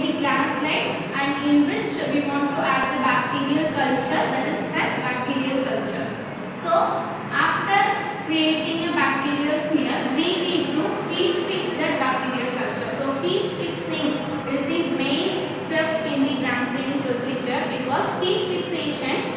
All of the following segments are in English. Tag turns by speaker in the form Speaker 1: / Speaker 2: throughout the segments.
Speaker 1: the glass slide, and in which we want to add the bacterial culture, that is fresh bacterial culture. So after creating a bacterial smear, we need to heat fix that bacterial culture. So heat fixing is the main step in the gram staining procedure, because heat fixation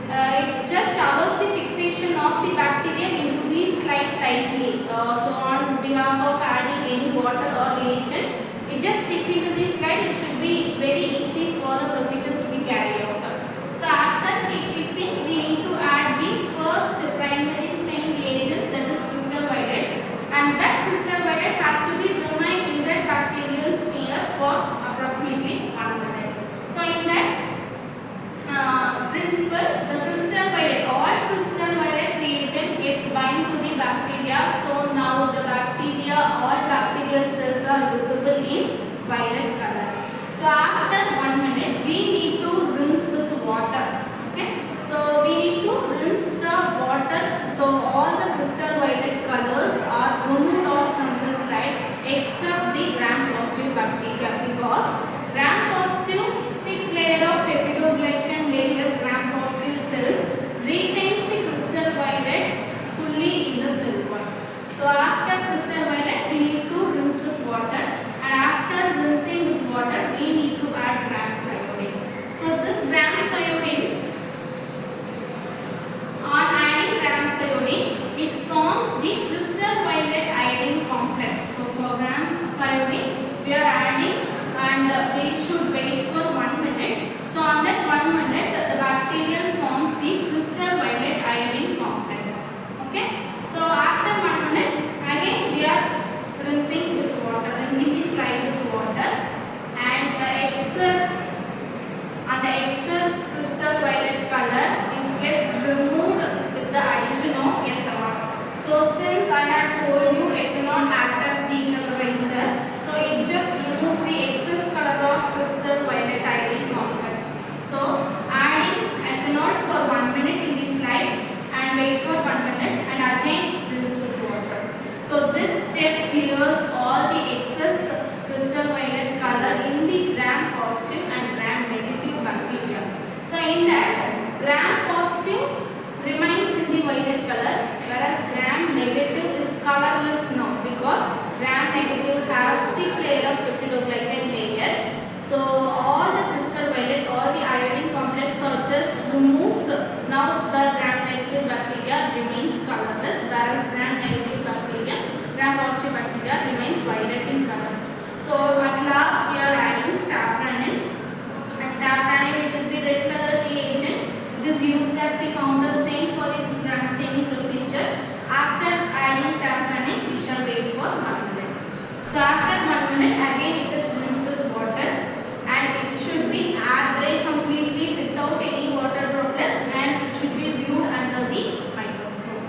Speaker 1: it just allows the fixation of the bacterium into the slide tightly. So on behalf of adding any water or reagent, it just stick into the slide. It should be very easy for the procedures to be carried out. So after heat fixing, we need to add the first primary stain reagents, that is crystal violet, and that crystal violet has to be remain in that bacterial smear for approximately 1 minute. So in that principle, the crystal violet, all crystal violet reagent gets bind to the bacteria. So now the bacteria, all bacterial cells are visible in violet color. So after 1 minute, we need to rinse with water. Okay, so we need to rinse the water. So all the crystal violet colors are removed off from the slide except the gram positive bacteria, because gram positive thick layer of peptidoglycan layer gram positive cells retains the crystal violet fully in the cell wall. So after crystal violet, we need to rinse with water, and after rinsing with water, we need to add gram iodine. So this gram iodine, on adding gram iodine, it forms the crystal violet iodine complex. So for gram iodine, we are adding, and we should wait for 1 minute. So on that 1 minute, the bacterial forms the crystal violet iodine complex. Okay. So after 1 minute, again we are rinsing with water, rinsing the slide with water, and the excess crystal violet color gets removed with the addition of ethanol. So since I have told you ethanol acts as decolorizer, so it just removes the excess color of crystal violet iodine complex. So adding ethanol for 1 minute in the slide and wait for 1 minute, and again rinse with water. So this step clears all the excess crystal violet color in the gram positive and gram negative bacteria. So in that, gram positive remains in the violet color, whereas gram negative is colorless now, because gram negative have thick layer of peptidoglycan layer. So all the crystal violet, all the iodine complex are just removes. Now the gram negative bacteria remains colorless, whereas gram negative bacteria, gram positive bacteria remains violet in color. So at last we are adding safranin, and safranin, it is the red color reagent which is used as the counter stain for the gram staining procedure. After adding safranin, we shall wait for 1 minute. So after 1 minute, again it is rinsed with water, and it should be air dry completely without any water droplets, and it should be viewed under the microscope.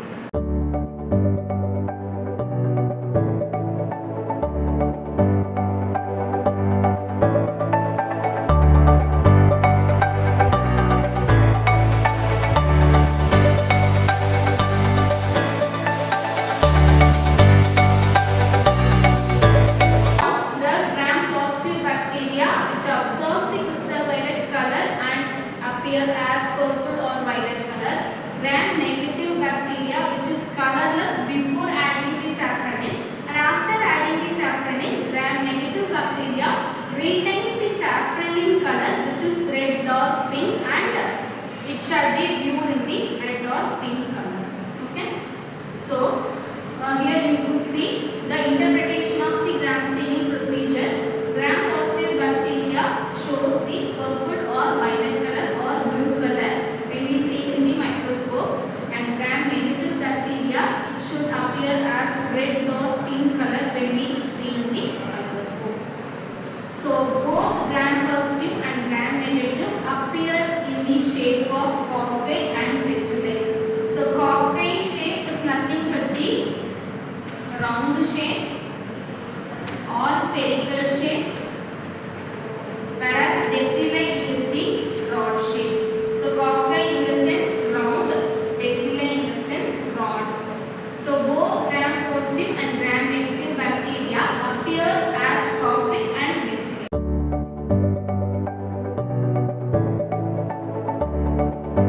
Speaker 1: As purple or violet color, gram negative bacteria which is colorless before adding the safranin, and after adding the safranin, gram negative bacteria retains the safranin color which is red or pink, and it shall be viewed in the red or pink color. Okay. So here you could see the interpretation of the gram staining procedure. Gram positive bacteria shows the purple or violet color or blue color when we see it in the microscope, and gram negative bacteria, it should appear as red or pink color when we see in the microscope. So both gram positive and gram negative appear in the shape of cocktail and bacilli. So cocktail shape is nothing but the round shape or spherical